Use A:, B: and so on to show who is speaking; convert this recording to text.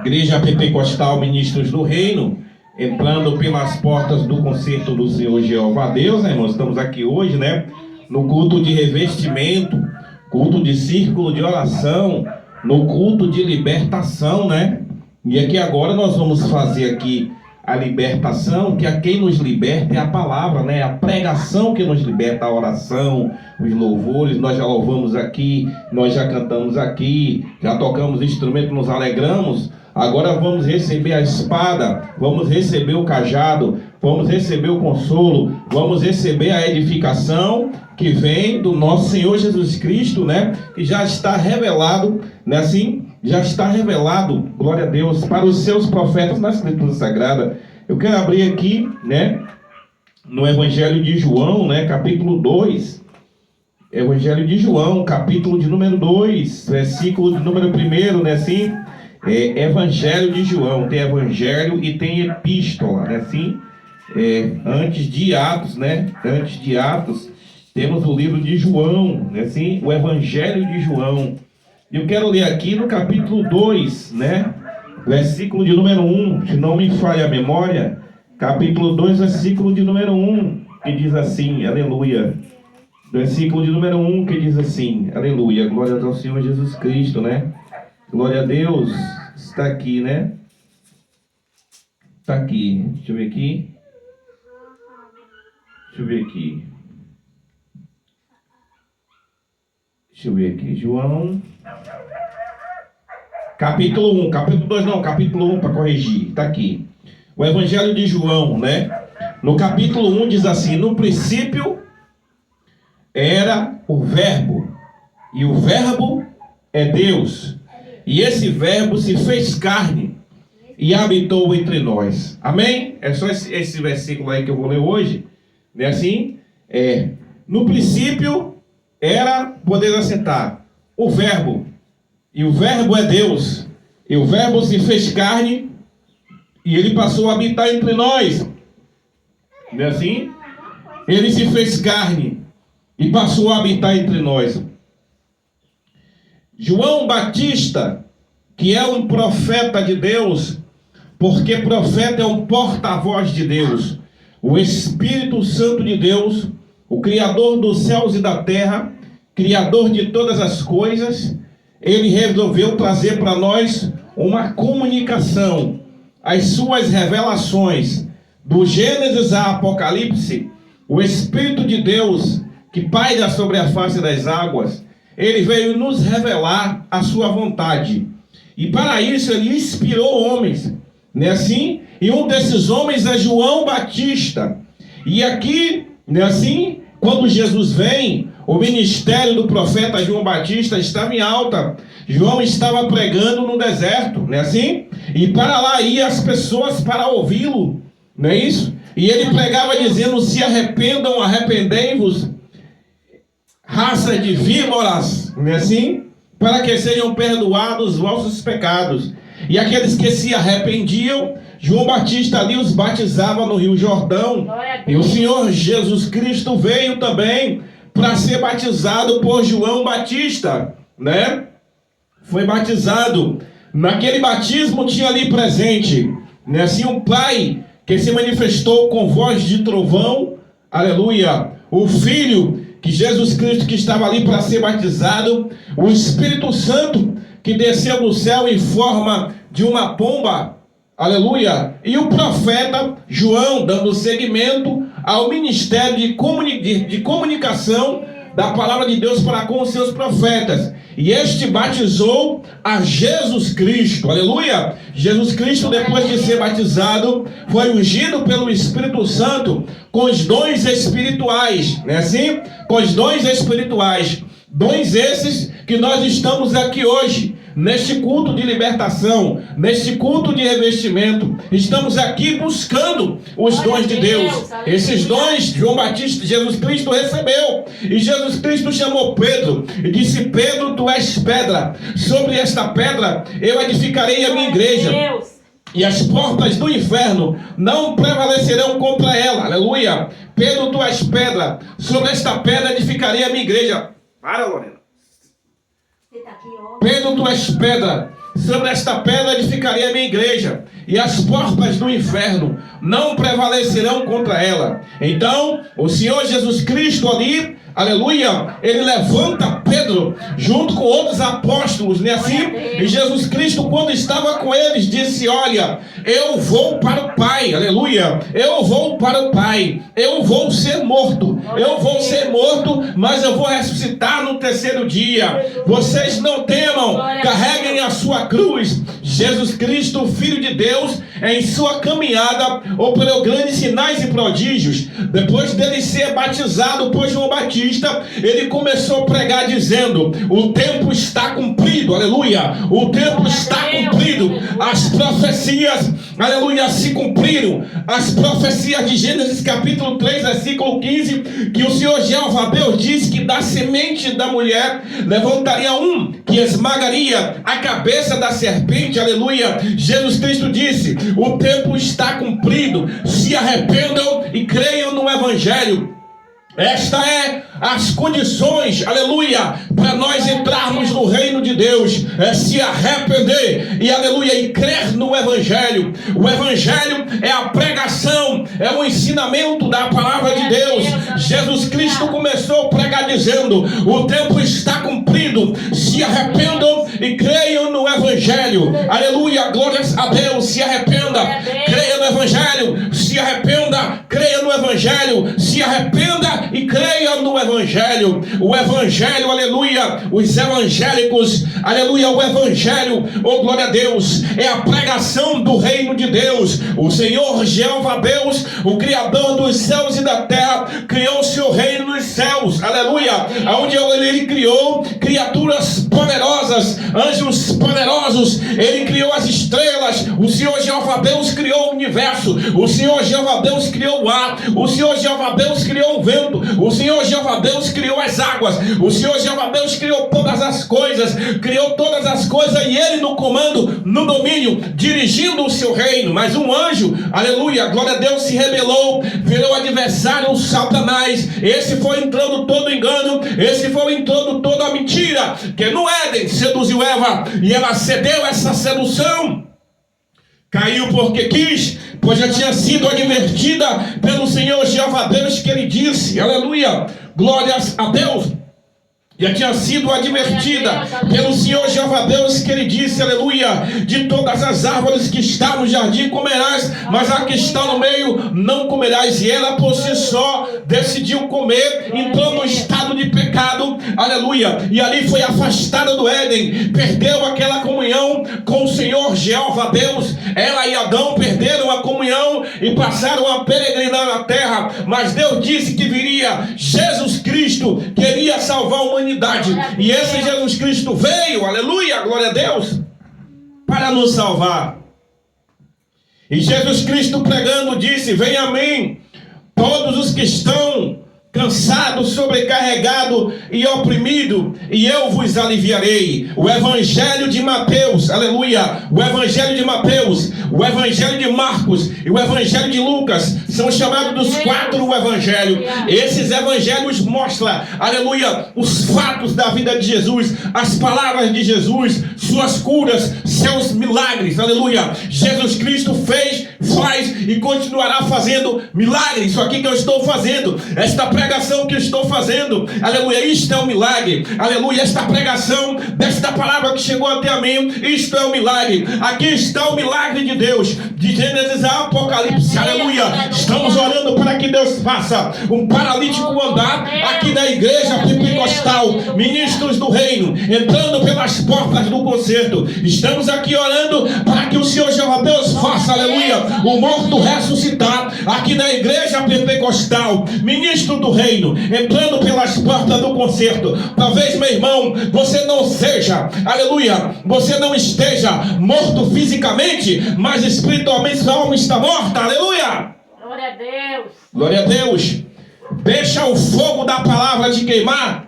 A: Igreja Pentecostal Ministros do Reino, entrando pelas portas do concerto do Senhor Jeová Deus, né, irmãos? Estamos aqui hoje, né, no culto de revestimento, culto de círculo de oração, no culto de libertação, né? E aqui agora nós vamos fazer aqui a libertação, que a quem nos liberta é a palavra, né? A pregação que nos liberta, a oração, os louvores. Nós já louvamos aqui, nós já cantamos aqui, já tocamos instrumento, nos alegramos. Agora vamos receber a espada, vamos receber o cajado, vamos receber o consolo, vamos receber a edificação que vem do nosso Senhor Jesus Cristo, né? Que já está revelado, né? Assim, já está revelado, glória a Deus, para os seus profetas na Escritura Sagrada. Eu quero abrir aqui, né, no Evangelho de João, né, capítulo 2. Evangelho de João, capítulo de número 2, versículo de número 1, né, assim? Evangelho de João, tem Evangelho e tem Epístola, né, assim? Antes de Atos, né? Antes de Atos, temos o livro de João, né, assim? O Evangelho de João. Eu quero ler aqui no capítulo 2, né? Versículo de número 1, se não me falha a memória, capítulo 2, versículo de número 1, que diz assim, aleluia. Versículo de número 1, que diz assim, aleluia, glória ao Senhor Jesus Cristo, né? Glória a Deus, está aqui, né? Está aqui, deixa eu ver aqui. Deixa eu ver aqui. Deixa eu ver aqui, João. Capítulo 1, capítulo 2 não, capítulo 1 para corrigir, está aqui. O Evangelho de João, né? No capítulo 1 diz assim: no princípio era o Verbo, e o Verbo é Deus, e esse Verbo se fez carne e habitou entre nós. Amém? É só esse versículo aí que eu vou ler hoje, né? Assim, no princípio era, poder assentar, o Verbo, e o Verbo é Deus, e o Verbo se fez carne, e ele passou a habitar entre nós. Não é assim? Ele se fez carne, e passou a habitar entre nós. João Batista, que é um profeta de Deus, porque profeta é um porta-voz de Deus, o Espírito Santo de Deus, o Criador dos céus e da terra, Criador de todas as coisas, ele resolveu trazer para nós uma comunicação, as suas revelações, do Gênesis a Apocalipse. O Espírito de Deus, que paira sobre a face das águas, ele veio nos revelar a sua vontade. E para isso ele inspirou homens, não é assim? E um desses homens é João Batista. E aqui, não é assim? Quando Jesus vem, o ministério do profeta João Batista estava em alta. João estava pregando no deserto, não é assim? E para lá iam as pessoas para ouvi-lo, não é isso? E ele pregava dizendo: se arrependam, arrependei-vos, raça de víboras, não é assim? Para que sejam perdoados os vossos pecados. E aqueles que se arrependiam, João Batista ali os batizava no Rio Jordão. E o Senhor Jesus Cristo veio também para ser batizado por João Batista, né? Foi batizado. Naquele batismo tinha ali presente, né, assim, um Pai que se manifestou com voz de trovão, aleluia. O Filho, que Jesus Cristo que estava ali para ser batizado, o Espírito Santo que desceu do céu em forma de uma pomba, aleluia. E o profeta João dando seguimento ao ministério de comunicação da palavra de Deus para com os seus profetas. E este batizou a Jesus Cristo, aleluia. Jesus Cristo, depois de ser batizado, foi ungido pelo Espírito Santo com os dons espirituais, não é assim? Com os dons espirituais, dons esses que nós estamos aqui hoje, neste culto de libertação, neste culto de revestimento. Estamos aqui buscando os dons de Deus. Esses dons João Batista, Jesus Cristo recebeu. E Jesus Cristo chamou Pedro e disse: Pedro, tu és pedra. Sobre esta pedra eu edificarei a minha igreja. E as portas do inferno não prevalecerão contra ela. Aleluia. Pedro, tu és pedra. Sobre esta pedra edificarei a minha igreja. Para, Lorena. Pedro, tu és pedra, sobre esta pedra edificarei a minha igreja, e as portas do inferno não prevalecerão contra ela. Então, o Senhor Jesus Cristo ali, aleluia, ele levanta Pedro junto com outros apóstolos, né, assim? E Jesus Cristo, quando estava com eles, disse: olha, eu vou para o Pai, aleluia, eu vou para o Pai, eu vou ser morto, mas eu vou ressuscitar no terceiro dia. Vocês não temam, carreguem a sua cruz. Jesus Cristo, Filho de Deus, em sua caminhada operou grandes sinais e prodígios. Depois dele ser batizado por João Batista, ele começou a pregar dizendo: o tempo está cumprido, aleluia, o tempo está cumprido. As profecias, aleluia, se cumpriram. As profecias de Gênesis capítulo 3, versículo 15, que o Senhor Jeová Deus disse que da semente da mulher levantaria um que esmagaria a cabeça da serpente, aleluia. Jesus Cristo disse: o tempo está cumprido, se arrependam e creiam no Evangelho. Esta é as condições, aleluia, para nós entrarmos no reino de Deus, é se arrepender e, aleluia, e crer no Evangelho. O Evangelho é a pregação, é o ensinamento da palavra de Deus. Jesus Cristo começou a pregar dizendo: o tempo está cumprido, se arrependam e creiam no Evangelho. Aleluia, glórias a Deus. Se arrependa, creia no Evangelho. Se arrependa, creia no Evangelho. Se arrependa e creia no Evangelho. O Evangelho, aleluia, os evangélicos, aleluia, o Evangelho, oh glória a Deus, é a pregação do reino de Deus. O Senhor Jeová Deus, o Criador dos céus e da terra, criou o seu reino nos céus, aleluia, onde ele criou criaturas poderosas, anjos poderosos, ele criou as estrelas. O Senhor Jeová Deus criou o universo, o Senhor Jeová Deus criou o ar, o Senhor Jeová Deus criou o vento, o Senhor Jeová Deus criou as águas, o Senhor Jeová Deus criou todas as coisas, e ele no comando, no domínio, dirigindo o seu reino. Mas um anjo, aleluia, glória a Deus, se rebelou, virou adversário, o Satanás. Esse foi entrando todo engano, esse foi entrando toda a mentira, que no Éden seduziu Eva, e ela cedeu essa sedução, caiu porque quis, pois já tinha sido advertida pelo Senhor Jeová Deus, que ele disse, aleluia, glórias a Deus, já tinha sido advertida pelo Senhor Jeová Deus, que ele disse, aleluia, de todas as árvores que estão no jardim comerás, mas a que está no meio não comerás. E ela por si só decidiu comer, entrou no estado de pecado, aleluia, e ali foi afastada do Éden, perdeu aquela comunhão com o Senhor Jeová Deus. Ela e Adão perderam a comunhão e passaram a peregrinar na terra. Mas Deus disse que viria Jesus Cristo, que iria salvar a humanidade. E esse Jesus Cristo veio, aleluia, glória a Deus, para nos salvar. E Jesus Cristo pregando disse: venha a mim todos os que estão cansado, sobrecarregado e oprimido, e eu vos aliviarei. O Evangelho de Mateus, aleluia, o Evangelho de Mateus, o Evangelho de Marcos e o Evangelho de Lucas são chamados dos 4 evangelhos. Esses evangelhos mostram, aleluia, os fatos da vida de Jesus, as palavras de Jesus, suas curas, seus milagres, aleluia. Jesus Cristo fez, faz e continuará fazendo milagres. Isso aqui que eu estou fazendo, esta pregação que eu estou fazendo, aleluia, isto é um milagre, aleluia. Esta pregação desta palavra que chegou até a mim, isto é um milagre. Aqui está o milagre de Deus, de Gênesis a Apocalipse, aleluia. Estamos orando para que Deus faça um paralítico andar aqui na igreja pentecostal, ministros do reino, entrando pelas portas do concerto. Estamos aqui orando para que o Senhor Jeová Deus faça, aleluia, o morto ressuscitar aqui na igreja pentecostal, ministro do reino, entrando pelas portas do concerto. Talvez, meu irmão, você não seja, aleluia, você não esteja morto fisicamente, mas espiritualmente sua alma está morta, aleluia.
B: Glória a Deus.
A: Glória a Deus. Deixa o fogo da palavra te queimar.